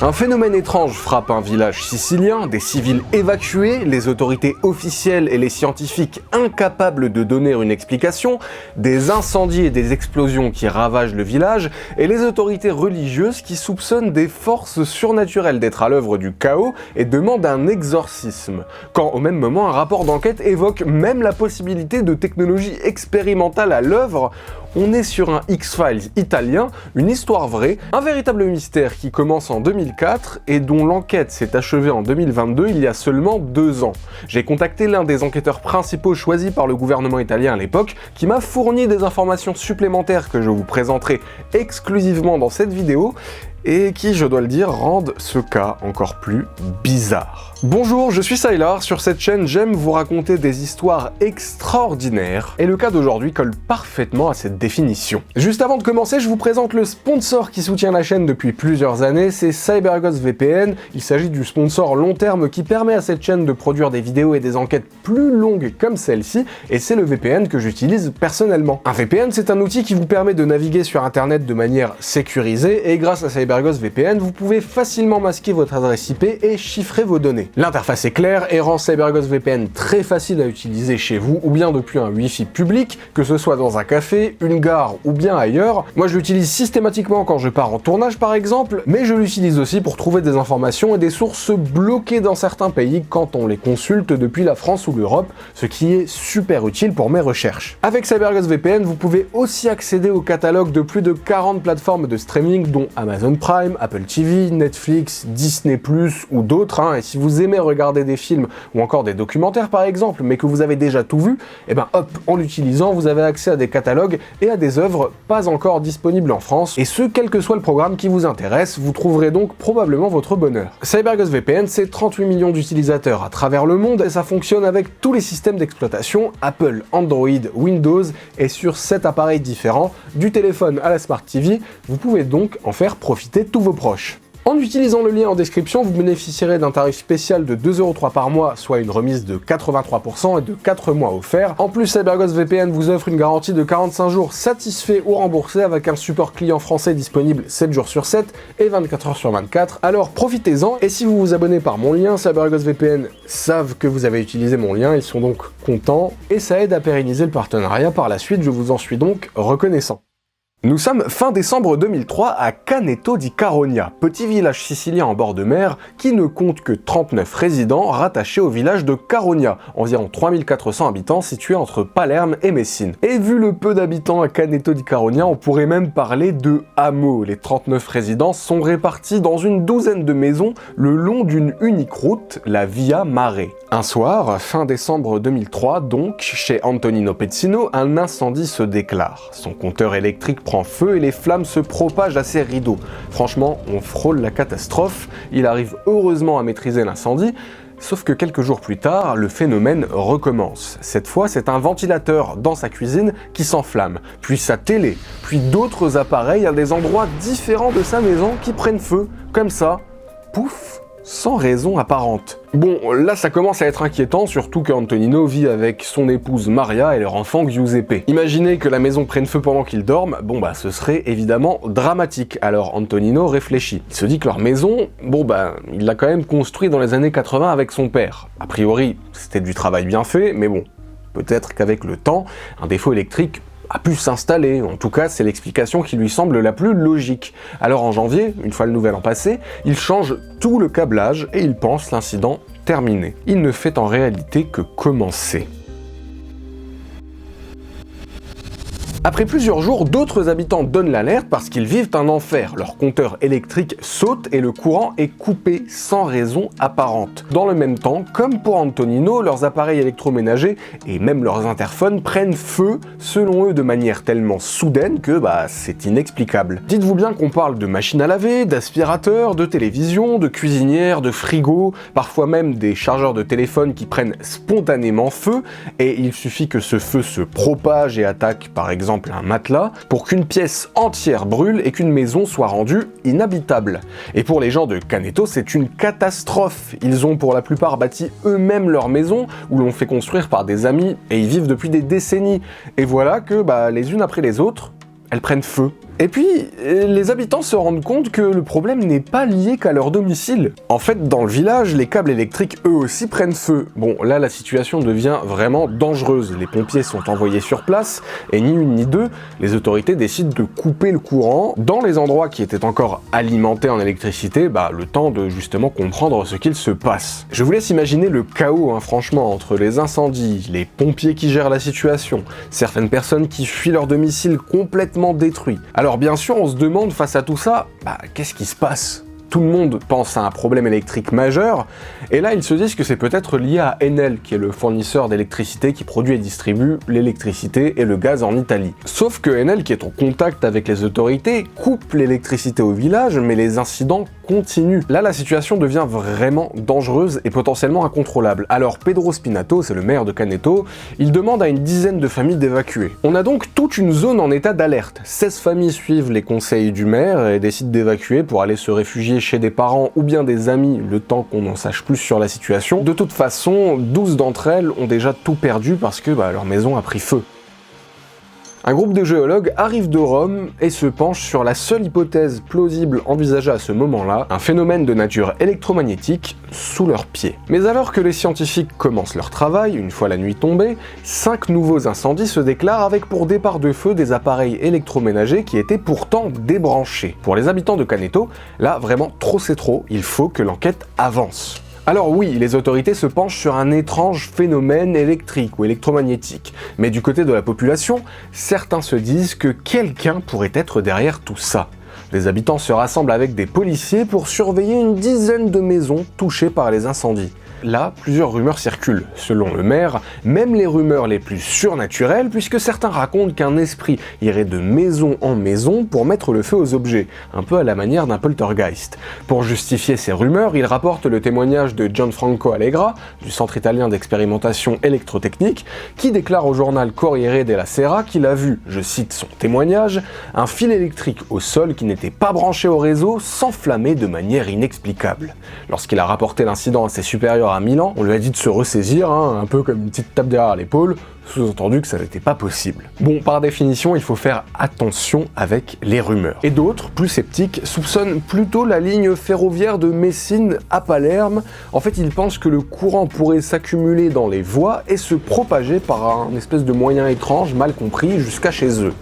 Un phénomène étrange frappe un village sicilien, des civils évacués, les autorités officielles et les scientifiques incapables de donner une explication, des incendies et des explosions qui ravagent le village, et les autorités religieuses qui soupçonnent des forces surnaturelles d'être à l'œuvre du chaos et demandent un exorcisme. Quand au même moment un rapport d'enquête évoque même la possibilité de technologies expérimentales à l'œuvre, on est sur un X-Files italien, une histoire vraie, un véritable mystère qui commence en 2004 et dont l'enquête s'est achevée en 2022, il y a seulement 2 ans. J'ai contacté l'un des enquêteurs principaux choisis par le gouvernement italien à l'époque, qui m'a fourni des informations supplémentaires que je vous présenterai exclusivement dans cette vidéo, et qui, je dois le dire, rendent ce cas encore plus bizarre. Bonjour, je suis Sylar, sur cette chaîne j'aime vous raconter des histoires extraordinaires, et le cas d'aujourd'hui colle parfaitement à cette définition. Juste avant de commencer, je vous présente le sponsor qui soutient la chaîne depuis plusieurs années, c'est CyberGhost VPN. Il s'agit du sponsor long terme qui permet à cette chaîne de produire des vidéos et des enquêtes plus longues comme celle-ci, et c'est le VPN que j'utilise personnellement. Un VPN, c'est un outil qui vous permet de naviguer sur internet de manière sécurisée, et grâce à CyberGhost VPN, vous pouvez facilement masquer votre adresse IP et chiffrer vos données. L'interface est claire et rend CyberGhost VPN très facile à utiliser chez vous ou bien depuis un Wi-Fi public, que ce soit dans un café, une gare ou bien ailleurs. Moi je l'utilise systématiquement quand je pars en tournage par exemple, mais je l'utilise aussi pour trouver des informations et des sources bloquées dans certains pays quand on les consulte depuis la France ou l'Europe, ce qui est super utile pour mes recherches. Avec CyberGhost VPN, vous pouvez aussi accéder au catalogue de plus de 40 plateformes de streaming dont Amazon Prime, Apple TV, Netflix, Disney+, ou d'autres, et si vous aimez regarder des films ou encore des documentaires par exemple, mais que vous avez déjà tout vu, et ben hop, en l'utilisant, vous avez accès à des catalogues et à des œuvres pas encore disponibles en France, et ce, quel que soit le programme qui vous intéresse, vous trouverez donc probablement votre bonheur. CyberGhost VPN, c'est 38 millions d'utilisateurs à travers le monde, et ça fonctionne avec tous les systèmes d'exploitation, Apple, Android, Windows, et sur 7 appareils différents, du téléphone à la Smart TV, vous pouvez donc en faire profiter tous vos proches. En utilisant le lien en description, vous bénéficierez d'un tarif spécial de 2,03€ par mois, soit une remise de 83% et de 4 mois offerts. En plus, CyberGhost VPN vous offre une garantie de 45 jours satisfait ou remboursé avec un support client français disponible 7 jours sur 7 et 24 heures sur 24. Alors profitez-en, et si vous vous abonnez par mon lien, CyberGhost VPN savent que vous avez utilisé mon lien, ils sont donc contents, et ça aide à pérenniser le partenariat par la suite, je vous en suis donc reconnaissant. Nous sommes fin décembre 2003 à Caneto di Caronia, petit village sicilien en bord de mer qui ne compte que 39 résidents rattachés au village de Caronia, environ 3400 habitants situés entre Palerme et Messine. Et vu le peu d'habitants à Caneto di Caronia, on pourrait même parler de hameau. Les 39 résidents sont répartis dans une douzaine de maisons le long d'une unique route, la Via Mare. Un soir, fin décembre 2003 donc, chez Antonino Pezzino, un incendie se déclare. Son compteur électrique prend feu et les flammes se propagent à ses rideaux. Franchement, on frôle la catastrophe. Il arrive heureusement à maîtriser l'incendie, sauf que quelques jours plus tard, le phénomène recommence. Cette fois, c'est un ventilateur dans sa cuisine qui s'enflamme, puis sa télé, puis d'autres appareils à des endroits différents de sa maison qui prennent feu, comme ça, pouf, sans raison apparente. Bon, là ça commence à être inquiétant, surtout qu'Antonino vit avec son épouse Maria et leur enfant Giuseppe. Imaginez que la maison prenne feu pendant qu'ils dorment, bon bah ce serait évidemment dramatique. Alors Antonino réfléchit. Il se dit que leur maison, bon bah il l'a quand même construite dans les années 80 avec son père. A priori, c'était du travail bien fait, mais bon, peut-être qu'avec le temps, un défaut électrique a pu s'installer. En tout cas, c'est l'explication qui lui semble la plus logique. Alors en janvier, une fois le nouvel an passé, il change tout le câblage et il pense l'incident terminé. Il ne fait en réalité que commencer. Après plusieurs jours, d'autres habitants donnent l'alerte parce qu'ils vivent un enfer. Leur compteur électrique saute et le courant est coupé sans raison apparente. Dans le même temps, comme pour Antonino, leurs appareils électroménagers et même leurs interphones prennent feu, selon eux de manière tellement soudaine que c'est inexplicable. Dites-vous bien qu'on parle de machines à laver, d'aspirateurs, de télévision, de cuisinières, de frigos, parfois même des chargeurs de téléphone qui prennent spontanément feu, et il suffit que ce feu se propage et attaque par exemple un matelas, pour qu'une pièce entière brûle et qu'une maison soit rendue inhabitable. Et pour les gens de Caneto, c'est une catastrophe. Ils ont pour la plupart bâti eux-mêmes leur maison, ou l'ont fait construire par des amis, et y vivent depuis des décennies. Et voilà que, les unes après les autres, elles prennent feu. Et puis, les habitants se rendent compte que le problème n'est pas lié qu'à leur domicile. En fait, dans le village, les câbles électriques eux aussi prennent feu. Bon, là la situation devient vraiment dangereuse. Les pompiers sont envoyés sur place, et ni une ni deux, les autorités décident de couper le courant dans les endroits qui étaient encore alimentés en électricité, le temps de justement comprendre ce qu'il se passe. Je vous laisse imaginer le chaos, franchement, entre les incendies, les pompiers qui gèrent la situation, certaines personnes qui fuient leur domicile complètement détruit. Alors bien sûr, on se demande face à tout ça, qu'est-ce qui se passe ? Tout le monde pense à un problème électrique majeur, et là ils se disent que c'est peut-être lié à Enel, qui est le fournisseur d'électricité qui produit et distribue l'électricité et le gaz en Italie. Sauf que Enel, qui est en contact avec les autorités, coupe l'électricité au village, mais les incidents continuent. Là la situation devient vraiment dangereuse et potentiellement incontrôlable. Alors Pedro Spinato, c'est le maire de Caneto, il demande à une dizaine de familles d'évacuer. On a donc toute une zone en état d'alerte. 16 familles suivent les conseils du maire et décident d'évacuer pour aller se réfugier chez des parents ou bien des amis, le temps qu'on en sache plus sur la situation. De toute façon, 12 d'entre elles ont déjà tout perdu parce que leur maison a pris feu. Un groupe de géologues arrive de Rome et se penche sur la seule hypothèse plausible envisagée à ce moment-là, un phénomène de nature électromagnétique sous leurs pieds. Mais alors que les scientifiques commencent leur travail, une fois la nuit tombée, 5 nouveaux incendies se déclarent avec pour départ de feu des appareils électroménagers qui étaient pourtant débranchés. Pour les habitants de Caneto, là vraiment trop c'est trop, il faut que l'enquête avance. Alors oui, les autorités se penchent sur un étrange phénomène électrique ou électromagnétique, mais du côté de la population, certains se disent que quelqu'un pourrait être derrière tout ça. Les habitants se rassemblent avec des policiers pour surveiller une dizaine de maisons touchées par les incendies. Là, plusieurs rumeurs circulent. Selon le maire, même les rumeurs les plus surnaturelles, puisque certains racontent qu'un esprit irait de maison en maison pour mettre le feu aux objets, un peu à la manière d'un poltergeist. Pour justifier ces rumeurs, il rapporte le témoignage de Gianfranco Allegra, du Centre italien d'expérimentation électrotechnique, qui déclare au journal Corriere della Sera qu'il a vu, je cite son témoignage, un fil électrique au sol qui n'était pas branché au réseau s'enflammer de manière inexplicable. Lorsqu'il a rapporté l'incident à ses supérieurs à Milan, on lui a dit de se ressaisir, un peu comme une petite tape derrière l'épaule, sous-entendu que ça n'était pas possible. Bon, par définition, il faut faire attention avec les rumeurs. Et d'autres, plus sceptiques, soupçonnent plutôt la ligne ferroviaire de Messine à Palerme. En fait, ils pensent que le courant pourrait s'accumuler dans les voies et se propager par un espèce de moyen étrange, mal compris, jusqu'à chez eux.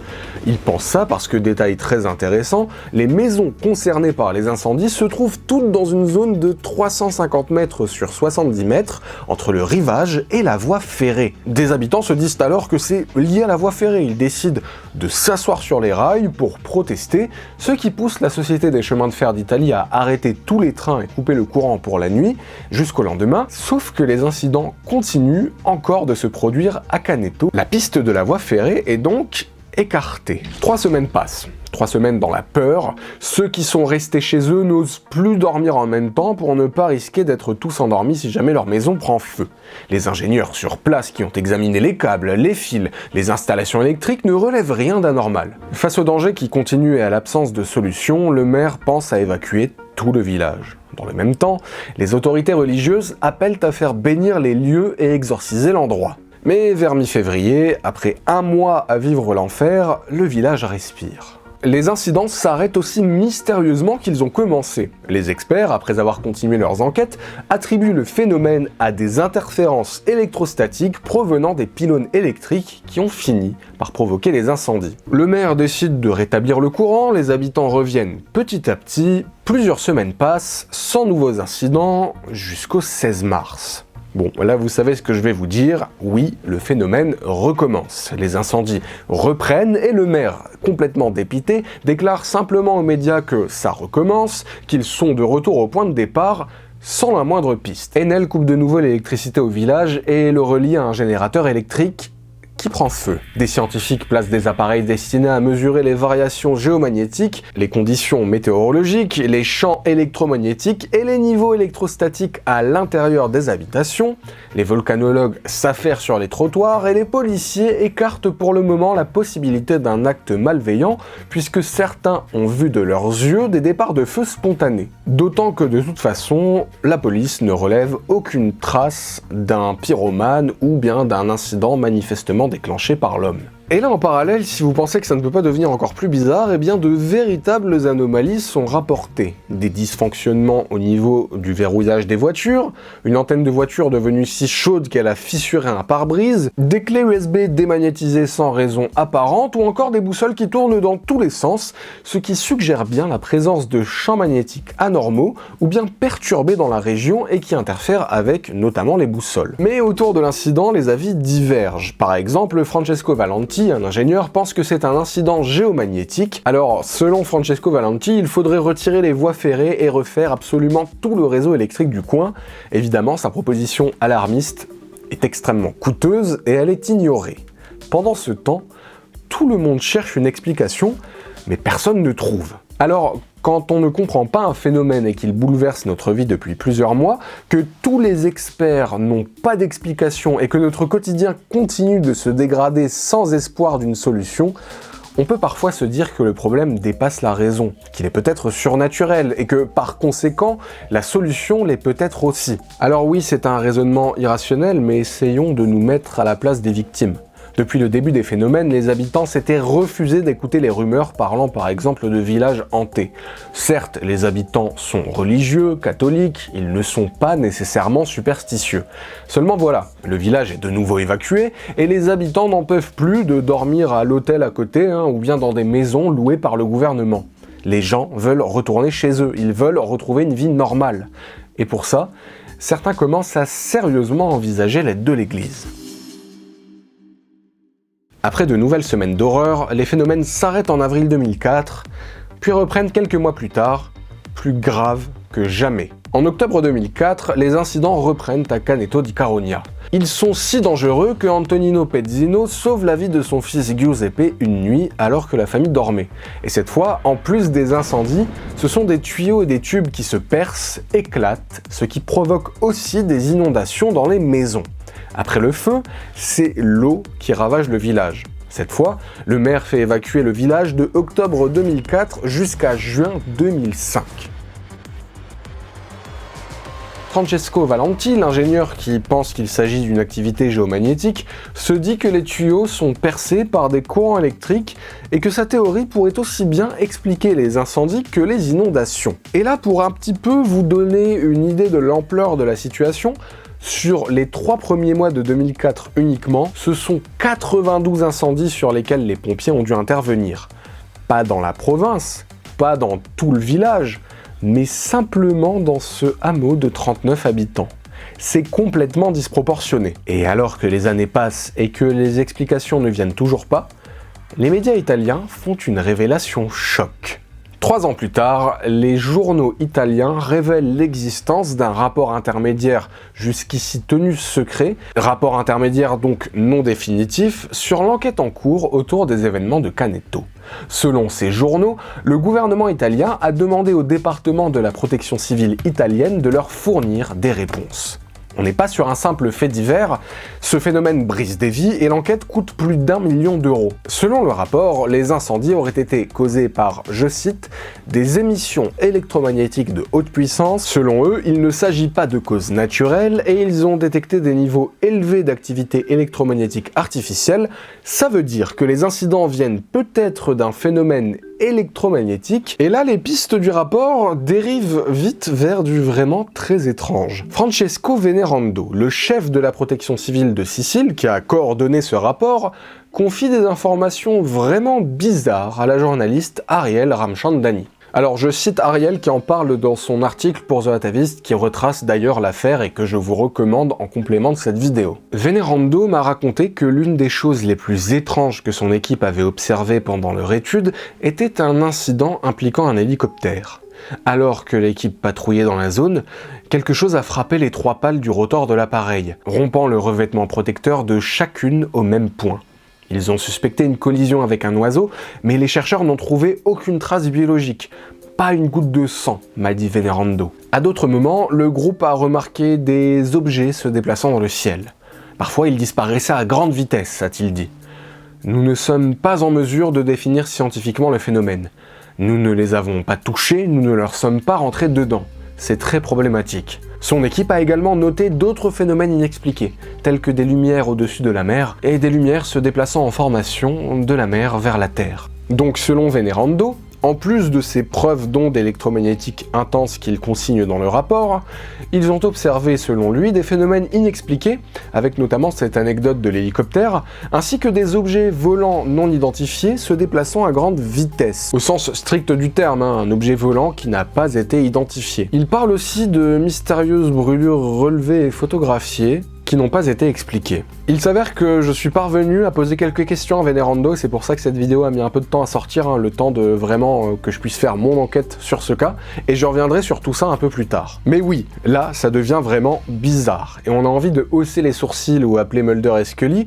Ils pensent ça parce que, détail très intéressant, les maisons concernées par les incendies se trouvent toutes dans une zone de 350 mètres sur 70 mètres entre le rivage et la voie ferrée. Des habitants se disent alors que c'est lié à la voie ferrée. Ils décident de s'asseoir sur les rails pour protester, ce qui pousse la Société des chemins de fer d'Italie à arrêter tous les trains et couper le courant pour la nuit jusqu'au lendemain, sauf que les incidents continuent encore de se produire à Caneto. La piste de la voie ferrée est donc écartée. 3 semaines passent. 3 semaines dans la peur, ceux qui sont restés chez eux n'osent plus dormir en même temps pour ne pas risquer d'être tous endormis si jamais leur maison prend feu. Les ingénieurs sur place qui ont examiné les câbles, les fils, les installations électriques ne relèvent rien d'anormal. Face au danger qui continue et à l'absence de solution, le maire pense à évacuer tout le village. Dans le même temps, les autorités religieuses appellent à faire bénir les lieux et exorciser l'endroit. Mais vers mi-février, après 1 mois à vivre l'enfer, le village respire. Les incidents s'arrêtent aussi mystérieusement qu'ils ont commencé. Les experts, après avoir continué leurs enquêtes, attribuent le phénomène à des interférences électrostatiques provenant des pylônes électriques qui ont fini par provoquer les incendies. Le maire décide de rétablir le courant, les habitants reviennent petit à petit, plusieurs semaines passent, sans nouveaux incidents, jusqu'au 16 mars. Bon, là vous savez ce que je vais vous dire, oui, le phénomène recommence. Les incendies reprennent et le maire, complètement dépité, déclare simplement aux médias que ça recommence, qu'ils sont de retour au point de départ, sans la moindre piste. Enel coupe de nouveau l'électricité au village et le relie à un générateur électrique qui prend feu. Des scientifiques placent des appareils destinés à mesurer les variations géomagnétiques, les conditions météorologiques, les champs électromagnétiques et les niveaux électrostatiques à l'intérieur des habitations. Les volcanologues s'affairent sur les trottoirs et les policiers écartent pour le moment la possibilité d'un acte malveillant puisque certains ont vu de leurs yeux des départs de feu spontanés. D'autant que de toute façon, la police ne relève aucune trace d'un pyromane ou bien d'un incident manifestement déclenché par l'homme. Et là en parallèle, si vous pensez que ça ne peut pas devenir encore plus bizarre, eh bien de véritables anomalies sont rapportées. Des dysfonctionnements au niveau du verrouillage des voitures, une antenne de voiture devenue si chaude qu'elle a fissuré un pare-brise, des clés USB démagnétisées sans raison apparente, ou encore des boussoles qui tournent dans tous les sens, ce qui suggère bien la présence de champs magnétiques anormaux ou bien perturbés dans la région et qui interfèrent avec notamment les boussoles. Mais autour de l'incident, les avis divergent. Par exemple, Francesco Valenti, un ingénieur, pense que c'est un incident géomagnétique. Alors, selon Francesco Valenti, il faudrait retirer les voies ferrées et refaire absolument tout le réseau électrique du coin. Évidemment, sa proposition alarmiste est extrêmement coûteuse et elle est ignorée. Pendant ce temps, tout le monde cherche une explication, mais personne ne trouve. Alors, quand on ne comprend pas un phénomène et qu'il bouleverse notre vie depuis plusieurs mois, que tous les experts n'ont pas d'explication et que notre quotidien continue de se dégrader sans espoir d'une solution, on peut parfois se dire que le problème dépasse la raison, qu'il est peut-être surnaturel et que, par conséquent, la solution l'est peut-être aussi. Alors oui, c'est un raisonnement irrationnel, mais essayons de nous mettre à la place des victimes. Depuis le début des phénomènes, les habitants s'étaient refusés d'écouter les rumeurs parlant par exemple de villages hantés. Certes, les habitants sont religieux, catholiques, ils ne sont pas nécessairement superstitieux. Seulement voilà, le village est de nouveau évacué et les habitants n'en peuvent plus de dormir à l'hôtel à côté ou bien dans des maisons louées par le gouvernement. Les gens veulent retourner chez eux, ils veulent retrouver une vie normale. Et pour ça, certains commencent à sérieusement envisager l'aide de l'Église. Après de nouvelles semaines d'horreur, les phénomènes s'arrêtent en avril 2004, puis reprennent quelques mois plus tard, plus graves que jamais. En octobre 2004, les incidents reprennent à Caneto di Caronia. Ils sont si dangereux que Antonino Pezzino sauve la vie de son fils Giuseppe une nuit alors que la famille dormait. Et cette fois, en plus des incendies, ce sont des tuyaux et des tubes qui se percent, éclatent, ce qui provoque aussi des inondations dans les maisons. Après le feu, c'est l'eau qui ravage le village. Cette fois, le maire fait évacuer le village de octobre 2004 jusqu'à juin 2005. Francesco Valenti, l'ingénieur qui pense qu'il s'agit d'une activité géomagnétique, se dit que les tuyaux sont percés par des courants électriques et que sa théorie pourrait aussi bien expliquer les incendies que les inondations. Et là, pour un petit peu vous donner une idée de l'ampleur de la situation, sur les 3 premiers mois de 2004 uniquement, ce sont 92 incendies sur lesquels les pompiers ont dû intervenir. Pas dans la province, pas dans tout le village, mais simplement dans ce hameau de 39 habitants. C'est complètement disproportionné. Et alors que les années passent et que les explications ne viennent toujours pas, les médias italiens font une révélation choc. 3 ans plus tard, les journaux italiens révèlent l'existence d'un rapport intermédiaire jusqu'ici tenu secret, rapport intermédiaire donc non définitif, sur l'enquête en cours autour des événements de Caneto. Selon ces journaux, le gouvernement italien a demandé au département de la protection civile italienne de leur fournir des réponses. On n'est pas sur un simple fait divers, ce phénomène brise des vies et l'enquête coûte plus d'1 million d'euros. Selon le rapport, les incendies auraient été causés par, je cite, des émissions électromagnétiques de haute puissance. Selon eux, il ne s'agit pas de causes naturelles et ils ont détecté des niveaux élevés d'activité électromagnétique artificielle. Ça veut dire que les incidents viennent peut-être d'un phénomène électromagnétique, et là les pistes du rapport dérivent vite vers du vraiment très étrange. Francesco Venerando, le chef de la protection civile de Sicile, qui a coordonné ce rapport, confie des informations vraiment bizarres à la journaliste Ariel Ramchandani. Alors je cite Ariel qui en parle dans son article pour The Atavist, qui retrace d'ailleurs l'affaire et que je vous recommande en complément de cette vidéo. Venerando m'a raconté que l'une des choses les plus étranges que son équipe avait observées pendant leur étude était un incident impliquant un hélicoptère. Alors que l'équipe patrouillait dans la zone, quelque chose a frappé les 3 pales du rotor de l'appareil, rompant le revêtement protecteur de chacune au même point. Ils ont suspecté une collision avec un oiseau, mais les chercheurs n'ont trouvé aucune trace biologique. Pas une goutte de sang, m'a dit Venerando. À d'autres moments, le groupe a remarqué des objets se déplaçant dans le ciel. Parfois, ils disparaissaient à grande vitesse, a-t-il dit. Nous ne sommes pas en mesure de définir scientifiquement le phénomène. Nous ne les avons pas touchés, nous ne leur sommes pas rentrés dedans. c'est très problématique. Son équipe a également noté d'autres phénomènes inexpliqués, tels que des lumières au-dessus de la mer et des lumières se déplaçant en formation de la mer vers la Terre. Donc selon Venerando, en plus de ces preuves d'ondes électromagnétiques intenses qu'il consigne dans le rapport, ils ont observé selon lui des phénomènes inexpliqués, avec notamment cette anecdote de l'hélicoptère, ainsi que des objets volants non identifiés se déplaçant à grande vitesse. Au sens strict du terme, un objet volant qui n'a pas été identifié. Il parle aussi de mystérieuses brûlures relevées et photographiées, qui n'ont pas été expliquées. Il s'avère que je suis parvenu à poser quelques questions à Venerando, c'est pour ça que cette vidéo a mis un peu de temps à sortir, le temps de vraiment que je puisse faire mon enquête sur ce cas, et je reviendrai sur tout ça un peu plus tard. Mais oui, là, ça devient vraiment bizarre, et on a envie de hausser les sourcils ou appeler Mulder et Scully,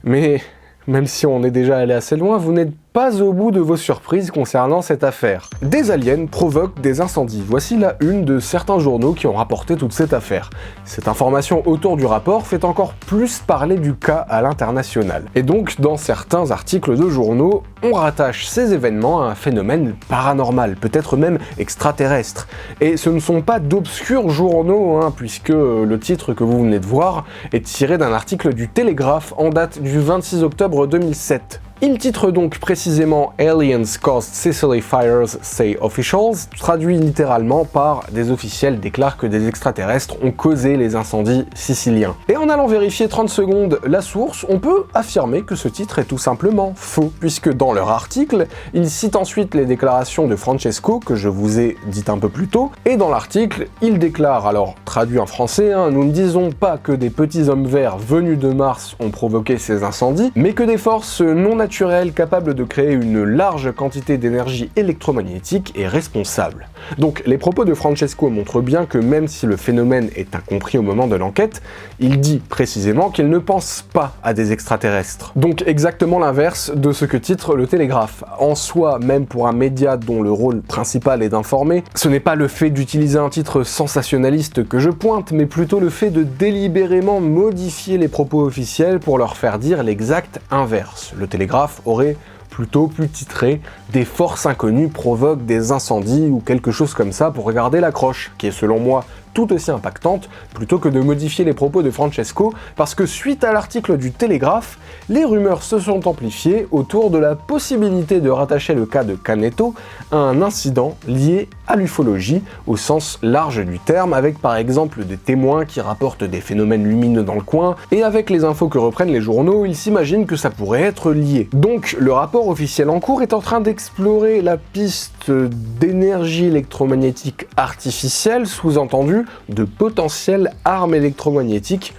mais même si on est déjà allé assez loin, vous n'êtes pas au bout de vos surprises concernant cette affaire. Des aliens provoquent des incendies. Voici la une de certains journaux qui ont rapporté toute cette affaire. Cette information autour du rapport fait encore plus parler du cas à l'international. Et donc, dans certains articles de journaux, on rattache ces événements à un phénomène paranormal, peut-être même extraterrestre. Et ce ne sont pas d'obscurs journaux, puisque le titre que vous venez de voir est tiré d'un article du Télégraphe en date du 26 octobre 2007. Il titre donc précisément Aliens Caused Sicily Fires, say officials, traduit littéralement par des officiels déclarent que des extraterrestres ont causé les incendies siciliens. Et en allant vérifier 30 secondes la source, on peut affirmer que ce titre est tout simplement faux, puisque dans leur article, ils citent ensuite les déclarations de Francesco, que je vous ai dites un peu plus tôt, et dans l'article, il déclare, alors traduit en français, nous ne disons pas que des petits hommes verts venus de Mars ont provoqué ces incendies, mais que des forces non naturelles capable de créer une large quantité d'énergie électromagnétique est responsable. Donc les propos de Francesco montrent bien que même si le phénomène est incompris au moment de l'enquête, il dit précisément qu'il ne pense pas à des extraterrestres. Donc exactement l'inverse de ce que titre le Télégraphe. En soi, même pour un média dont le rôle principal est d'informer, ce n'est pas le fait d'utiliser un titre sensationnaliste que je pointe, mais plutôt le fait de délibérément modifier les propos officiels pour leur faire dire l'exact inverse. Le Télégraphe aurait plutôt pu titrer « Des forces inconnues provoquent des incendies » ou quelque chose comme ça pour regarder l'accroche, qui est selon moi tout aussi impactante, plutôt que de modifier les propos de Francesco, parce que suite à l'article du Télégraphe, les rumeurs se sont amplifiées autour de la possibilité de rattacher le cas de Canetto à un incident lié à l'ufologie, au sens large du terme, avec par exemple des témoins qui rapportent des phénomènes lumineux dans le coin, et avec les infos que reprennent les journaux, ils s'imaginent que ça pourrait être lié. Donc le rapport officiel en cours est en train d'explorer la piste d'énergie électromagnétique artificielle, sous-entendu de potentielles armes électromagnétiques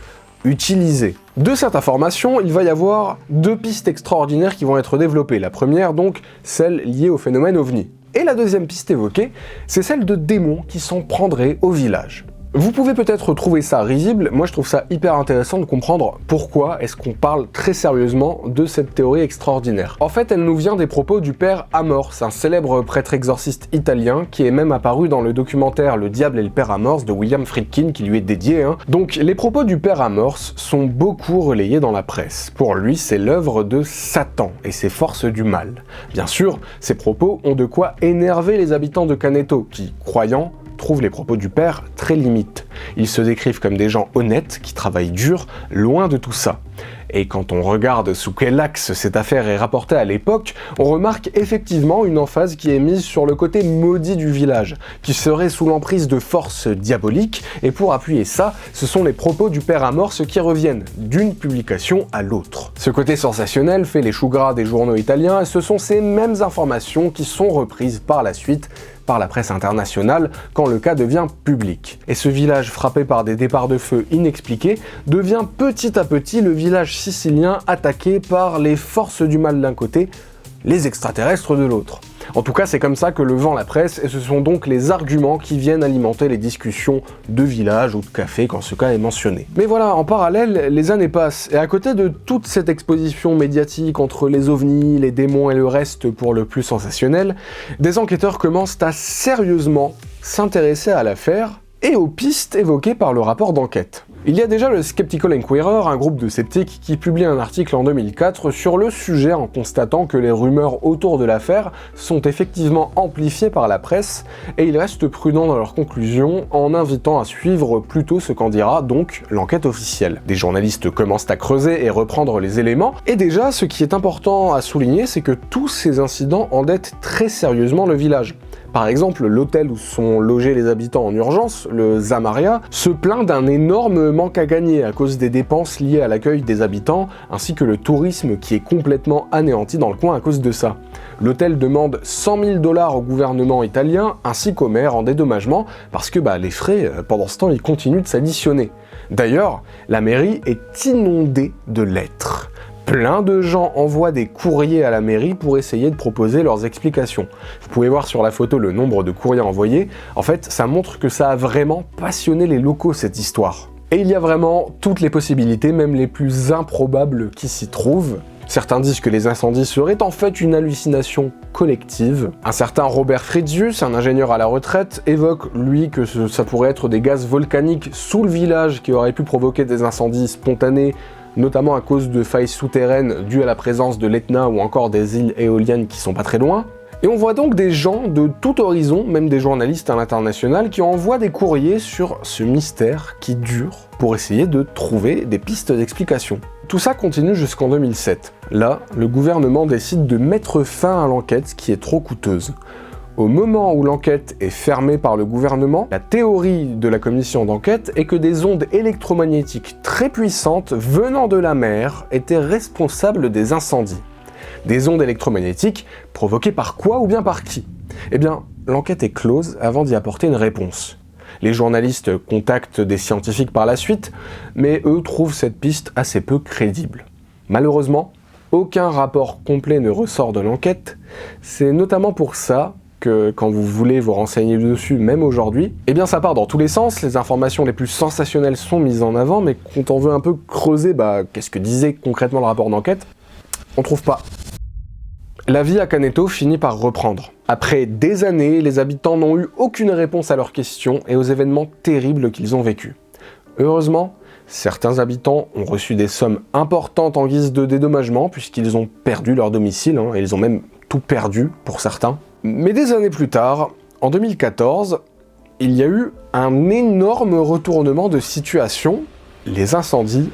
utilisées. De cette information, il va y avoir deux pistes extraordinaires qui vont être développées. La première donc, celle liée au phénomène OVNI. Et la deuxième piste évoquée, c'est celle de démons qui s'en prendraient au village. Vous pouvez peut-être trouver ça risible, moi je trouve ça hyper intéressant de comprendre pourquoi est-ce qu'on parle très sérieusement de cette théorie extraordinaire. En fait, elle nous vient des propos du père Amorce, un célèbre prêtre exorciste italien qui est même apparu dans le documentaire Le Diable et le Père Amorce de William Friedkin qui lui est dédié. Donc les propos du père Amorce sont beaucoup relayés dans la presse. Pour lui, c'est l'œuvre de Satan et ses forces du mal. Bien sûr, ces propos ont de quoi énerver les habitants de Canetto qui, croyants, trouvent les propos du père très limites. Ils se décrivent comme des gens honnêtes, qui travaillent dur, loin de tout ça. Et quand on regarde sous quel axe cette affaire est rapportée à l'époque, on remarque effectivement une emphase qui est mise sur le côté maudit du village, qui serait sous l'emprise de forces diaboliques, et pour appuyer ça, ce sont les propos du père Amorce qui reviennent d'une publication à l'autre. Ce côté sensationnel fait les choux gras des journaux italiens, et ce sont ces mêmes informations qui sont reprises par la suite par la presse internationale quand le cas devient public. Et ce village frappé par des départs de feu inexpliqués devient petit à petit le village sicilien attaqué par les forces du mal d'un côté, les extraterrestres de l'autre. En tout cas, c'est comme ça que le vend la presse, et ce sont donc les arguments qui viennent alimenter les discussions de village ou de café quand ce cas est mentionné. Mais voilà, en parallèle, les années passent, et à côté de toute cette exposition médiatique entre les ovnis, les démons et le reste pour le plus sensationnel, des enquêteurs commencent à sérieusement s'intéresser à l'affaire et aux pistes évoquées par le rapport d'enquête. Il y a déjà le Skeptical Inquirer, un groupe de sceptiques qui publie un article en 2004 sur le sujet en constatant que les rumeurs autour de l'affaire sont effectivement amplifiées par la presse, et ils restent prudents dans leurs conclusions en invitant à suivre plutôt ce qu'en dira donc l'enquête officielle. Des journalistes commencent à creuser et reprendre les éléments, et déjà ce qui est important à souligner, c'est que tous ces incidents endettent très sérieusement le village. Par exemple, l'hôtel où sont logés les habitants en urgence, le Zamaria, se plaint d'un énorme manque à gagner à cause des dépenses liées à l'accueil des habitants, ainsi que le tourisme qui est complètement anéanti dans le coin à cause de ça. L'hôtel demande 100 000 $ au gouvernement italien, ainsi qu'au maire en dédommagement, parce que les frais, pendant ce temps, ils continuent de s'additionner. D'ailleurs, la mairie est inondée de lettres. Plein de gens envoient des courriers à la mairie pour essayer de proposer leurs explications. Vous pouvez voir sur la photo le nombre de courriers envoyés. En fait, ça montre que ça a vraiment passionné les locaux, cette histoire. Et il y a vraiment toutes les possibilités, même les plus improbables, qui s'y trouvent. Certains disent que les incendies seraient en fait une hallucination collective. Un certain Robert Fritzius, un ingénieur à la retraite, évoque, lui, que ça pourrait être des gaz volcaniques sous le village qui auraient pu provoquer des incendies spontanés, notamment à cause de failles souterraines dues à la présence de l'Etna ou encore des îles éoliennes qui sont pas très loin. Et on voit donc des gens de tout horizon, même des journalistes à l'international, qui envoient des courriers sur ce mystère qui dure pour essayer de trouver des pistes d'explication. Tout ça continue jusqu'en 2007. Là, le gouvernement décide de mettre fin à l'enquête qui est trop coûteuse. Au moment où l'enquête est fermée par le gouvernement, la théorie de la commission d'enquête est que des ondes électromagnétiques très puissantes venant de la mer étaient responsables des incendies. Des ondes électromagnétiques provoquées par quoi ou bien par qui ? Eh bien, l'enquête est close avant d'y apporter une réponse. Les journalistes contactent des scientifiques par la suite, mais eux trouvent cette piste assez peu crédible. Malheureusement, aucun rapport complet ne ressort de l'enquête. C'est notamment pour ça que quand vous voulez vous renseigner dessus, même aujourd'hui, eh bien ça part dans tous les sens, les informations les plus sensationnelles sont mises en avant, mais quand on veut un peu creuser, qu'est-ce que disait concrètement le rapport d'enquête, on trouve pas. La vie à Caneto finit par reprendre. Après des années, les habitants n'ont eu aucune réponse à leurs questions et aux événements terribles qu'ils ont vécus. Heureusement, certains habitants ont reçu des sommes importantes en guise de dédommagement, puisqu'ils ont perdu leur domicile, et ils ont même tout perdu pour certains. Mais des années plus tard, en 2014, il y a eu un énorme retournement de situation. Les incendies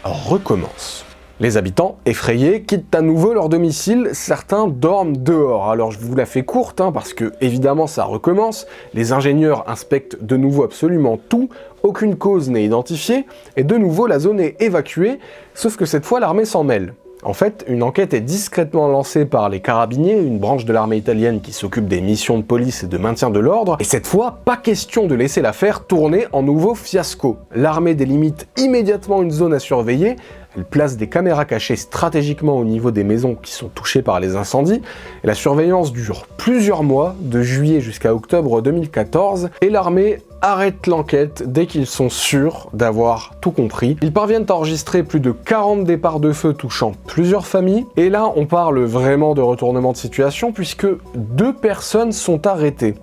recommencent. Les habitants, effrayés, quittent à nouveau leur domicile, certains dorment dehors. Alors je vous la fais courte, parce que évidemment ça recommence, les ingénieurs inspectent de nouveau absolument tout, aucune cause n'est identifiée, et de nouveau la zone est évacuée, sauf que cette fois l'armée s'en mêle. En fait, une enquête est discrètement lancée par les carabiniers, une branche de l'armée italienne qui s'occupe des missions de police et de maintien de l'ordre, et cette fois, pas question de laisser l'affaire tourner en nouveau fiasco. L'armée délimite immédiatement une zone à surveiller, elle place des caméras cachées stratégiquement au niveau des maisons qui sont touchées par les incendies, et la surveillance dure plusieurs mois, de juillet jusqu'à octobre 2014, et l'armée arrête l'enquête dès qu'ils sont sûrs d'avoir tout compris. Ils parviennent à enregistrer plus de 40 départs de feu touchant plusieurs familles, et là on parle vraiment de retournement de situation puisque 2 personnes sont arrêtées.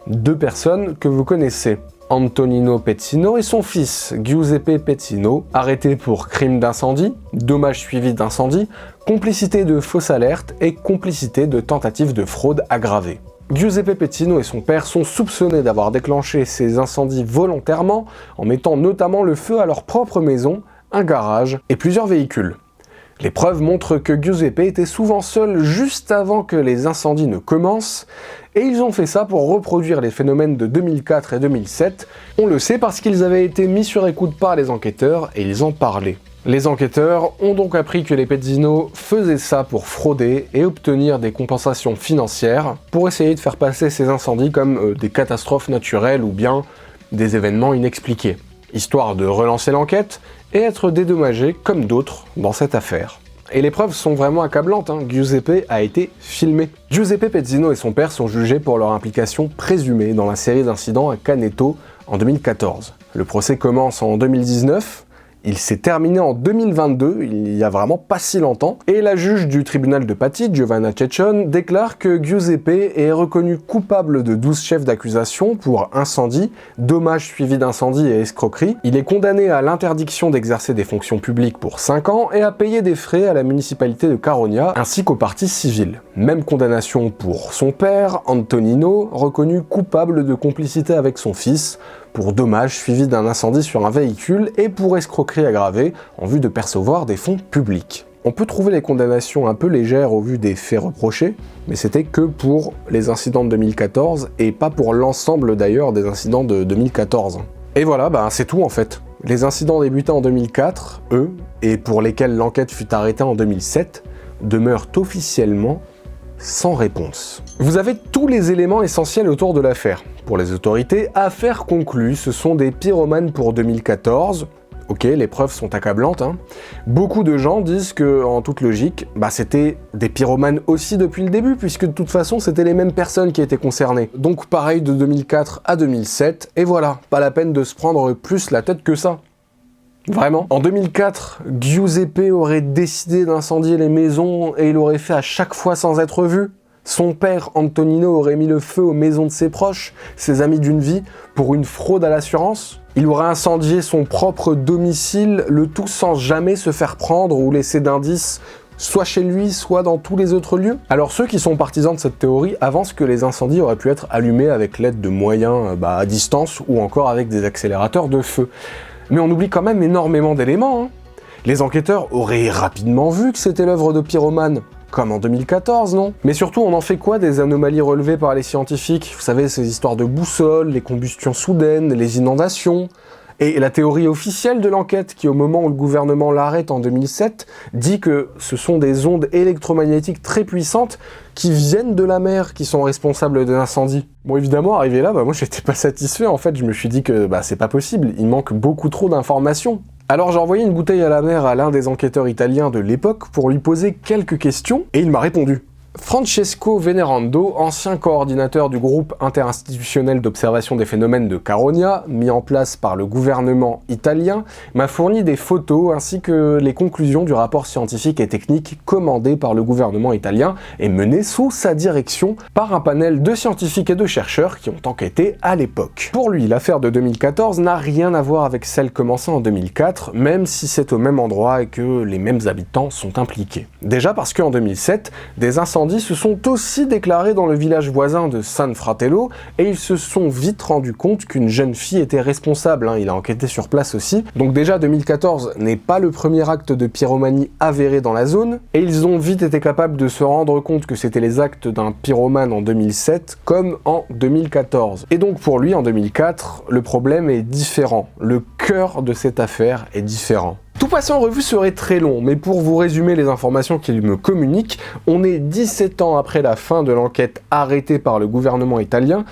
2 personnes que vous connaissez. Antonino Pezzino et son fils, Giuseppe Pezzino, arrêtés pour crime d'incendie, dommages suivis d'incendie, complicité de fausse alerte et complicité de tentative de fraude aggravée. Giuseppe Pezzino et son père sont soupçonnés d'avoir déclenché ces incendies volontairement, en mettant notamment le feu à leur propre maison, un garage et plusieurs véhicules. Les preuves montrent que Giuseppe était souvent seul juste avant que les incendies ne commencent, et ils ont fait ça pour reproduire les phénomènes de 2004 et 2007. On le sait parce qu'ils avaient été mis sur écoute par les enquêteurs et ils en parlaient. Les enquêteurs ont donc appris que les Pezzino faisaient ça pour frauder et obtenir des compensations financières pour essayer de faire passer ces incendies comme des catastrophes naturelles ou bien des événements inexpliqués, histoire de relancer l'enquête et être dédommagés comme d'autres dans cette affaire. Et les preuves sont vraiment accablantes, Giuseppe a été filmé. Giuseppe Pezzino et son père sont jugés pour leur implication présumée dans la série d'incidents à Caneto en 2014. Le procès commence en 2019, Il s'est terminé en 2022, il y a vraiment pas si longtemps, et la juge du tribunal de Pati, Giovanna Cecchon, déclare que Giuseppe est reconnu coupable de 12 chefs d'accusation pour incendie, dommages suivis d'incendie et escroquerie. Il est condamné à l'interdiction d'exercer des fonctions publiques pour 5 ans et à payer des frais à la municipalité de Caronia ainsi qu'aux parties civiles. Même condamnation pour son père, Antonino, reconnu coupable de complicité avec son fils pour dommages suivis d'un incendie sur un véhicule et pour escroquerie aggravée en vue de percevoir des fonds publics. On peut trouver les condamnations un peu légères au vu des faits reprochés, mais c'était que pour les incidents de 2014 et pas pour l'ensemble d'ailleurs des incidents de 2014. Et voilà, c'est tout en fait. Les incidents débutés en 2004, eux, et pour lesquels l'enquête fut arrêtée en 2007, demeurent officiellement sans réponse. Vous avez tous les éléments essentiels autour de l'affaire. Pour les autorités, affaire conclue, ce sont des pyromanes pour 2014. Ok, les preuves sont accablantes. Beaucoup de gens disent que, en toute logique, c'était des pyromanes aussi depuis le début, puisque de toute façon, c'était les mêmes personnes qui étaient concernées. Donc pareil de 2004 à 2007, et voilà, pas la peine de se prendre plus la tête que ça. Vraiment. En 2004, Giuseppe aurait décidé d'incendier les maisons et il aurait fait à chaque fois sans être vu. Son père, Antonino, aurait mis le feu aux maisons de ses proches, ses amis d'une vie, pour une fraude à l'assurance. Il aurait incendié son propre domicile, le tout sans jamais se faire prendre ou laisser d'indices, soit chez lui, soit dans tous les autres lieux. Alors ceux qui sont partisans de cette théorie avancent que les incendies auraient pu être allumés avec l'aide de moyens à distance ou encore avec des accélérateurs de feu. Mais on oublie quand même énormément d'éléments. Les enquêteurs auraient rapidement vu que c'était l'œuvre de pyromanes, comme en 2014, non? Mais surtout, on en fait quoi des anomalies relevées par les scientifiques? Vous savez, ces histoires de boussoles, les combustions soudaines, les inondations. Et la théorie officielle de l'enquête, qui au moment où le gouvernement l'arrête en 2007, dit que ce sont des ondes électromagnétiques très puissantes qui viennent de la mer qui sont responsables de l'incendie. Bon, évidemment, arrivé là, moi j'étais pas satisfait, en fait, je me suis dit que c'est pas possible, il manque beaucoup trop d'informations. Alors j'ai envoyé une bouteille à la mer à l'un des enquêteurs italiens de l'époque pour lui poser quelques questions, et il m'a répondu. Francesco Venerando, ancien coordinateur du groupe interinstitutionnel d'observation des phénomènes de Caronia, mis en place par le gouvernement italien, m'a fourni des photos ainsi que les conclusions du rapport scientifique et technique commandé par le gouvernement italien et mené sous sa direction par un panel de scientifiques et de chercheurs qui ont enquêté à l'époque. Pour lui, l'affaire de 2014 n'a rien à voir avec celle commencée en 2004, même si c'est au même endroit et que les mêmes habitants sont impliqués. Déjà parce qu'en 2007, des incendies se sont aussi déclarés dans le village voisin de San Fratello et ils se sont vite rendus compte qu'une jeune fille était responsable, il a enquêté sur place aussi. Donc déjà 2014 n'est pas le premier acte de pyromanie avéré dans la zone et ils ont vite été capables de se rendre compte que c'était les actes d'un pyromane en 2007 comme en 2014. Et donc pour lui en 2004, le problème est différent, le cœur de cette affaire est différent. Tout passer en revue serait très long, mais pour vous résumer les informations qu'il me communique, on est 17 ans après la fin de l'enquête arrêtée par le gouvernement italien,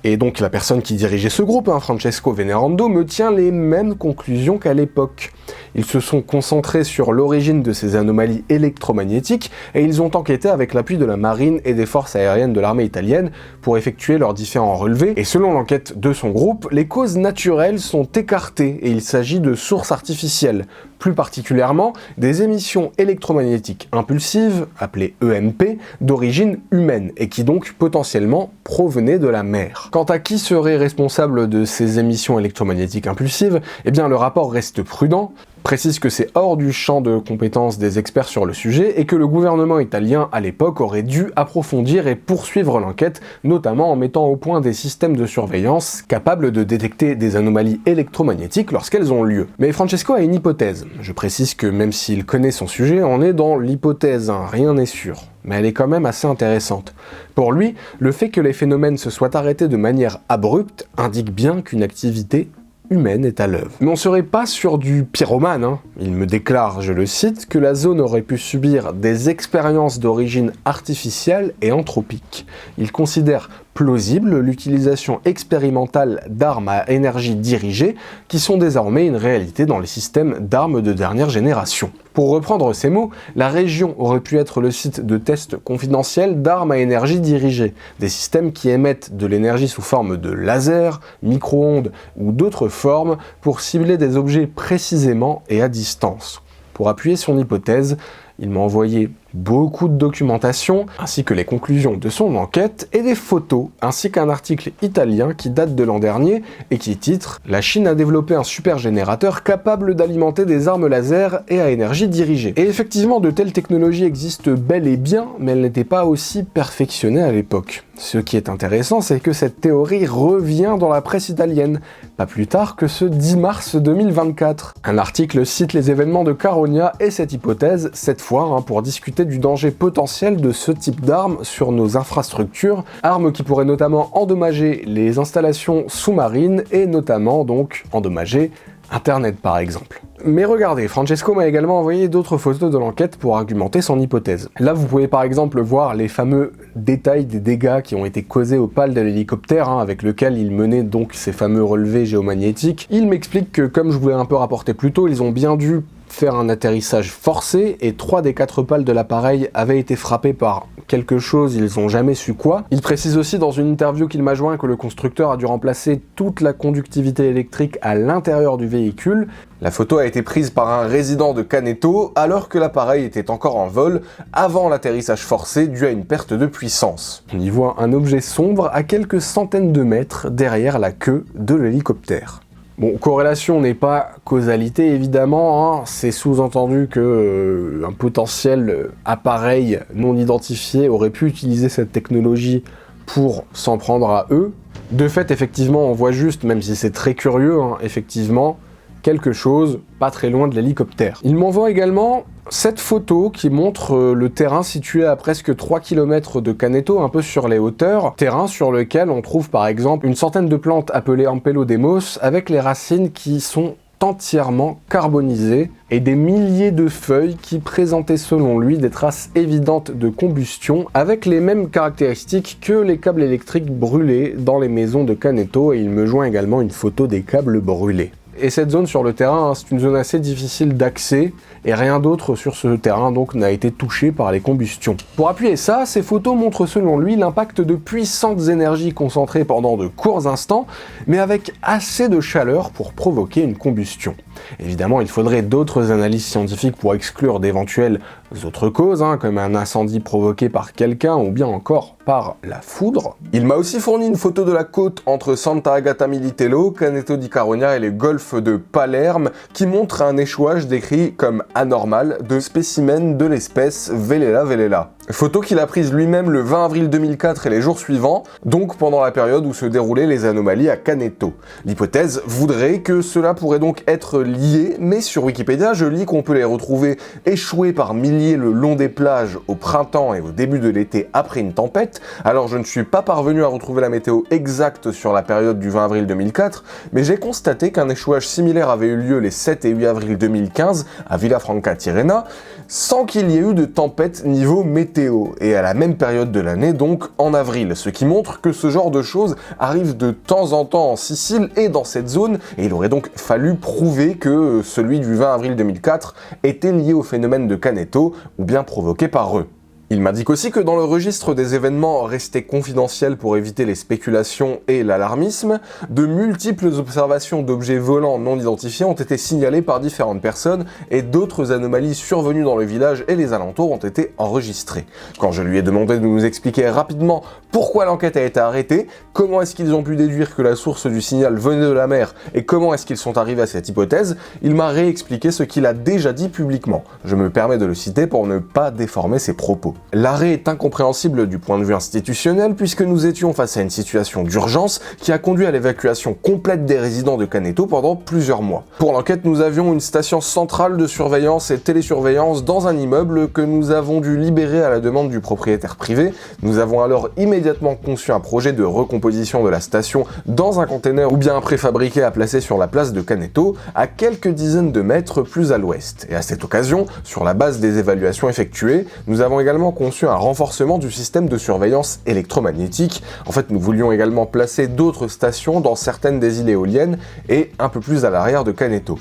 et donc la personne qui dirigeait ce groupe, Francesco Venerando, me tient les mêmes conclusions qu'à l'époque. Ils se sont concentrés sur l'origine de ces anomalies électromagnétiques et ils ont enquêté avec l'appui de la marine et des forces aériennes de l'armée italienne pour effectuer leurs différents relevés. Et selon l'enquête de son groupe, les causes naturelles sont écartées et il s'agit de sources artificielles, plus particulièrement des émissions électromagnétiques impulsives, appelées EMP, d'origine humaine et qui donc potentiellement provenaient de la mer. Quant à qui serait responsable de ces émissions électromagnétiques impulsives, le rapport reste prudent, précise que c'est hors du champ de compétences des experts sur le sujet et que le gouvernement italien à l'époque aurait dû approfondir et poursuivre l'enquête, notamment en mettant au point des systèmes de surveillance capables de détecter des anomalies électromagnétiques lorsqu'elles ont lieu. Mais Francesco a une hypothèse. Je précise que même s'il connaît son sujet, on est dans l'hypothèse, rien n'est sûr. Mais elle est quand même assez intéressante. Pour lui, le fait que les phénomènes se soient arrêtés de manière abrupte indique bien qu'une activité humaine est à l'œuvre. Mais on serait pas sur du pyromane, Il me déclare, je le cite, que la zone aurait pu subir des expériences d'origine artificielle et anthropique. Il considère plausible l'utilisation expérimentale d'armes à énergie dirigée qui sont désormais une réalité dans les systèmes d'armes de dernière génération. Pour reprendre ces mots, la région aurait pu être le site de tests confidentiels d'armes à énergie dirigée, des systèmes qui émettent de l'énergie sous forme de laser, micro-ondes ou d'autres formes pour cibler des objets précisément et à distance. Pour appuyer son hypothèse, il m'a envoyé beaucoup de documentation, ainsi que les conclusions de son enquête, et des photos, ainsi qu'un article italien qui date de l'an dernier et qui titre « La Chine a développé un supergénérateur capable d'alimenter des armes laser et à énergie dirigée ». Et effectivement, de telles technologies existent bel et bien, mais elles n'étaient pas aussi perfectionnées à l'époque. Ce qui est intéressant, c'est que cette théorie revient dans la presse italienne, pas plus tard que ce 10 mars 2024. Un article cite les événements de Caronia et cette hypothèse, cette fois, pour discuter du danger potentiel de ce type d'armes sur nos infrastructures, armes qui pourraient notamment endommager les installations sous-marines et notamment donc endommager Internet par exemple. Mais regardez, Francesco m'a également envoyé d'autres photos de l'enquête pour argumenter son hypothèse. Là vous pouvez par exemple voir les fameux détails des dégâts qui ont été causés au pal de l'hélicoptère avec lequel il menait donc ces fameux relevés géomagnétiques. Il m'explique que comme je vous l'ai un peu rapporté plus tôt, ils ont bien dû faire un atterrissage forcé et 3 des 4 pales de l'appareil avaient été frappés par quelque chose, ils n'ont jamais su quoi. Il précise aussi dans une interview qu'il m'a joint que le constructeur a dû remplacer toute la conductivité électrique à l'intérieur du véhicule. La photo a été prise par un résident de Caneto alors que l'appareil était encore en vol avant l'atterrissage forcé dû à une perte de puissance. On y voit un objet sombre à quelques centaines de mètres derrière la queue de l'hélicoptère. Bon, corrélation n'est pas causalité évidemment, c'est sous-entendu que un potentiel appareil non identifié aurait pu utiliser cette technologie pour s'en prendre à eux. De fait, effectivement, on voit juste, même si c'est très curieux, effectivement, quelque chose pas très loin de l'hélicoptère. Il m'envoie également cette photo qui montre le terrain situé à presque 3 km de Caneto, un peu sur les hauteurs, terrain sur lequel on trouve par exemple une centaine de plantes appelées Ampelodemos avec les racines qui sont entièrement carbonisées et des milliers de feuilles qui présentaient selon lui des traces évidentes de combustion avec les mêmes caractéristiques que les câbles électriques brûlés dans les maisons de Caneto, et il me joint également une photo des câbles brûlés. Et cette zone sur le terrain, c'est une zone assez difficile d'accès, et rien d'autre sur ce terrain donc n'a été touché par les combustions. Pour appuyer ça, ces photos montrent selon lui l'impact de puissantes énergies concentrées pendant de courts instants, mais avec assez de chaleur pour provoquer une combustion. Évidemment, il faudrait d'autres analyses scientifiques pour exclure d'éventuelles autres causes, comme un incendie provoqué par quelqu'un ou bien encore par la foudre. Il m'a aussi fourni une photo de la côte entre Santa Agata Militello, Caneto di Caronia et les golfes de Palerme qui montre un échouage décrit comme anormal de spécimens de l'espèce Velella velella. Photo qu'il a prise lui-même le 20 avril 2004 et les jours suivants, donc pendant la période où se déroulaient les anomalies à Caneto. L'hypothèse voudrait que cela pourrait donc être lié, mais sur Wikipédia, je lis qu'on peut les retrouver échoués par milliers le long des plages au printemps et au début de l'été après une tempête. Alors je ne suis pas parvenu à retrouver la météo exacte sur la période du 20 avril 2004, mais j'ai constaté qu'un échouage similaire avait eu lieu les 7 et 8 avril 2015 à Villafranca Tirrena, sans qu'il y ait eu de tempête niveau météo, et à la même période de l'année, donc en avril, ce qui montre que ce genre de choses arrive de temps en temps en Sicile et dans cette zone, et il aurait donc fallu prouver que celui du 20 avril 2004 était lié au phénomène de Caneto, ou bien provoqué par eux. Il m'indique aussi que dans le registre des événements restés confidentiels pour éviter les spéculations et l'alarmisme, de multiples observations d'objets volants non identifiés ont été signalées par différentes personnes et d'autres anomalies survenues dans le village et les alentours ont été enregistrées. Quand je lui ai demandé de nous expliquer rapidement pourquoi l'enquête a été arrêtée, comment est-ce qu'ils ont pu déduire que la source du signal venait de la mer et comment est-ce qu'ils sont arrivés à cette hypothèse, il m'a réexpliqué ce qu'il a déjà dit publiquement. Je me permets de le citer pour ne pas déformer ses propos. L'arrêt est incompréhensible du point de vue institutionnel puisque nous étions face à une situation d'urgence qui a conduit à l'évacuation complète des résidents de Caneto pendant plusieurs mois. Pour l'enquête, nous avions une station centrale de surveillance et télésurveillance dans un immeuble que nous avons dû libérer à la demande du propriétaire privé. Nous avons alors immédiatement conçu un projet de recomposition de la station dans un container ou bien un préfabriqué à placer sur la place de Caneto, à quelques dizaines de mètres plus à l'ouest. Et à cette occasion, sur la base des évaluations effectuées, nous avons également vraiment conçu un renforcement du système de surveillance électromagnétique. En fait, nous voulions également placer d'autres stations dans certaines des îles éoliennes et un peu plus à l'arrière de Caneto.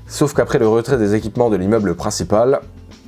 Sauf qu'après le retrait des équipements de l'immeuble principal,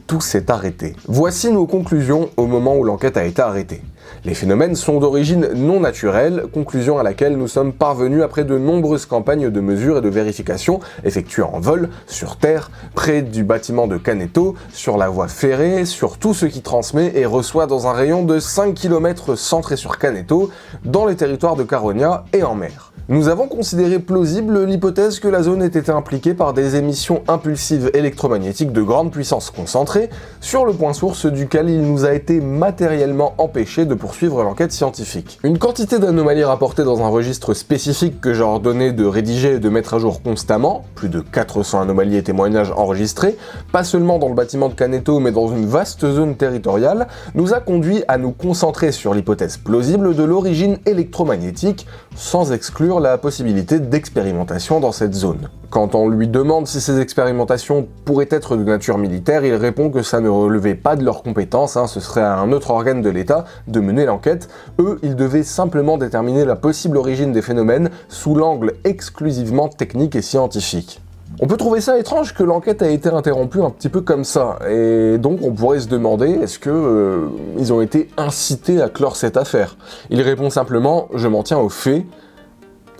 tout s'est arrêté. Voici nos conclusions au moment où l'enquête a été arrêtée. Les phénomènes sont d'origine non naturelle, conclusion à laquelle nous sommes parvenus après de nombreuses campagnes de mesure et de vérification effectuées en vol, sur terre, près du bâtiment de Caneto, sur la voie ferrée, sur tout ce qui transmet et reçoit dans un rayon de 5 km centré sur Caneto, dans les territoires de Caronia et en mer. Nous avons considéré plausible l'hypothèse que la zone ait été impliquée par des émissions impulsives électromagnétiques de grande puissance concentrée, sur le point source duquel il nous a été matériellement empêché de poursuivre l'enquête scientifique. Une quantité d'anomalies rapportées dans un registre spécifique que j'ai ordonné de rédiger et de mettre à jour constamment, plus de 400 anomalies et témoignages enregistrés, pas seulement dans le bâtiment de Caneto mais dans une vaste zone territoriale, nous a conduit à nous concentrer sur l'hypothèse plausible de l'origine électromagnétique, sans exclure la possibilité d'expérimentation dans cette zone. Quand on lui demande si ces expérimentations pourraient être de nature militaire, il répond que ça ne relevait pas de leurs compétences, ce serait à un autre organe de l'État de mener l'enquête. Eux, ils devaient simplement déterminer la possible origine des phénomènes sous l'angle exclusivement technique et scientifique. On peut trouver ça étrange que l'enquête a été interrompue un petit peu comme ça, et donc on pourrait se demander est-ce que ils ont été incités à clore cette affaire. Il répond simplement « je m'en tiens aux faits ».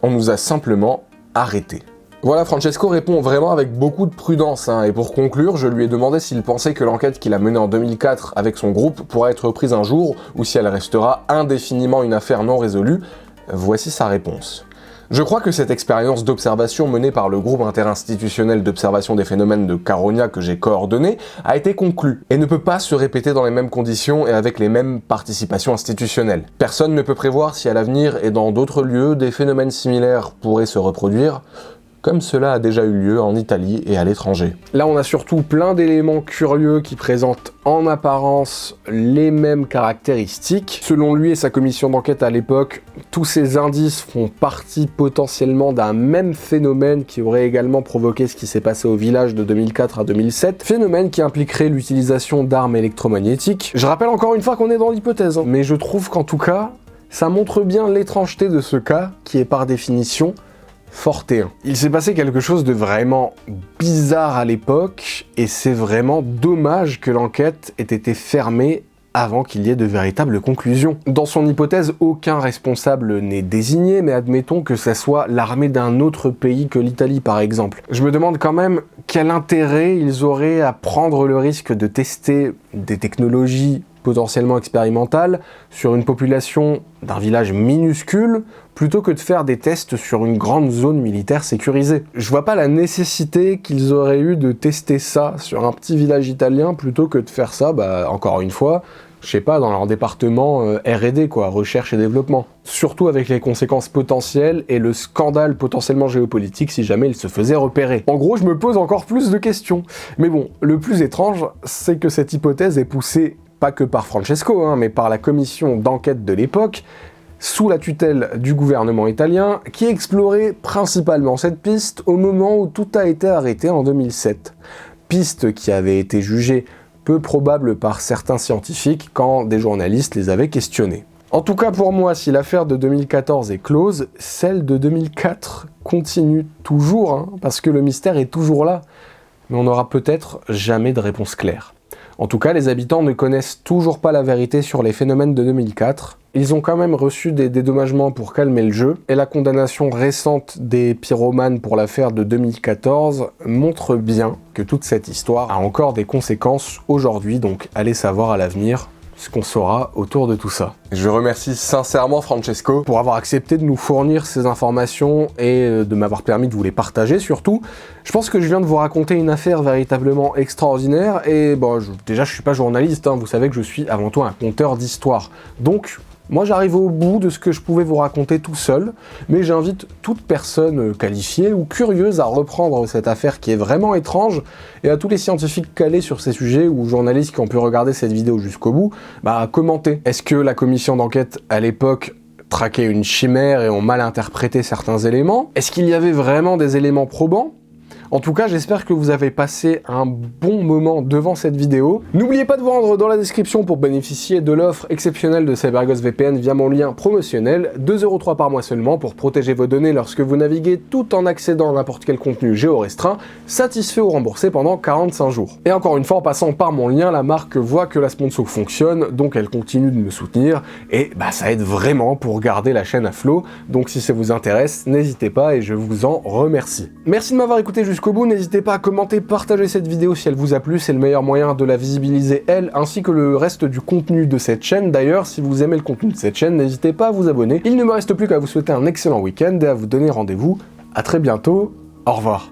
On nous a simplement arrêtés. Voilà, Francesco répond vraiment avec beaucoup de prudence, et pour conclure, je lui ai demandé s'il pensait que l'enquête qu'il a menée en 2004 avec son groupe pourra être reprise un jour, ou si elle restera indéfiniment une affaire non résolue. Voici sa réponse. Je crois que cette expérience d'observation menée par le groupe interinstitutionnel d'observation des phénomènes de Caronia que j'ai coordonné a été conclue et ne peut pas se répéter dans les mêmes conditions et avec les mêmes participations institutionnelles. Personne ne peut prévoir si à l'avenir et dans d'autres lieux des phénomènes similaires pourraient se reproduire, comme cela a déjà eu lieu en Italie et à l'étranger. Là, on a surtout plein d'éléments curieux qui présentent en apparence les mêmes caractéristiques. Selon lui et sa commission d'enquête à l'époque, tous ces indices font partie potentiellement d'un même phénomène qui aurait également provoqué ce qui s'est passé au village de 2004 à 2007, phénomène qui impliquerait l'utilisation d'armes électromagnétiques. Je rappelle encore une fois qu'on est dans l'hypothèse, mais je trouve qu'en tout cas, ça montre bien l'étrangeté de ce cas qui est par définition fortéen. Il s'est passé quelque chose de vraiment bizarre à l'époque, et c'est vraiment dommage que l'enquête ait été fermée avant qu'il y ait de véritables conclusions. Dans son hypothèse, aucun responsable n'est désigné, mais admettons que ça soit l'armée d'un autre pays que l'Italie par exemple. Je me demande quand même quel intérêt ils auraient à prendre le risque de tester des technologies potentiellement expérimentales sur une population d'un village minuscule, plutôt que de faire des tests sur une grande zone militaire sécurisée. Je vois pas la nécessité qu'ils auraient eu de tester ça sur un petit village italien, plutôt que de faire ça, encore une fois, je sais pas, dans leur département R&D, recherche et développement. Surtout avec les conséquences potentielles et le scandale potentiellement géopolitique si jamais il se faisait repérer. En gros, je me pose encore plus de questions. Mais bon, le plus étrange, c'est que cette hypothèse est poussée pas que par Francesco, mais par la commission d'enquête de l'époque, sous la tutelle du gouvernement italien, qui explorait principalement cette piste au moment où tout a été arrêté en 2007. Piste qui avait été jugée peu probable par certains scientifiques quand des journalistes les avaient questionnés. En tout cas pour moi, si l'affaire de 2014 est close, celle de 2004 continue toujours, parce que le mystère est toujours là, mais on n'aura peut-être jamais de réponse claire. En tout cas, les habitants ne connaissent toujours pas la vérité sur les phénomènes de 2004. Ils ont quand même reçu des dédommagements pour calmer le jeu, et la condamnation récente des pyromanes pour l'affaire de 2014 montre bien que toute cette histoire a encore des conséquences aujourd'hui, donc allez savoir à l'avenir ce qu'on saura autour de tout ça. Je remercie sincèrement Francesco pour avoir accepté de nous fournir ces informations et de m'avoir permis de vous les partager surtout. Je pense que je viens de vous raconter une affaire véritablement extraordinaire et déjà je suis pas journaliste, vous savez que je suis avant tout un conteur d'histoire. Donc moi j'arrive au bout de ce que je pouvais vous raconter tout seul, mais j'invite toute personne qualifiée ou curieuse à reprendre cette affaire qui est vraiment étrange, et à tous les scientifiques calés sur ces sujets ou journalistes qui ont pu regarder cette vidéo jusqu'au bout, à commenter. Est-ce que la commission d'enquête à l'époque traquait une chimère et ont mal interprété certains éléments? Est-ce qu'il y avait vraiment des éléments probants? En tout cas, j'espère que vous avez passé un bon moment devant cette vidéo. N'oubliez pas de vous rendre dans la description pour bénéficier de l'offre exceptionnelle de CyberGhost VPN via mon lien promotionnel, 2,03 € par mois seulement pour protéger vos données lorsque vous naviguez tout en accédant à n'importe quel contenu géorestreint, satisfait ou remboursé pendant 45 jours. Et encore une fois, en passant par mon lien, la marque voit que la sponsor fonctionne, donc elle continue de me soutenir, et ça aide vraiment pour garder la chaîne à flot. Donc si ça vous intéresse, n'hésitez pas et je vous en remercie. Merci de m'avoir écouté jusqu'au bout, n'hésitez pas à commenter, partager cette vidéo si elle vous a plu, c'est le meilleur moyen de la visibiliser elle, ainsi que le reste du contenu de cette chaîne. D'ailleurs, si vous aimez le contenu de cette chaîne, n'hésitez pas à vous abonner. Il ne me reste plus qu'à vous souhaiter un excellent week-end et à vous donner rendez-vous à très bientôt. Au revoir.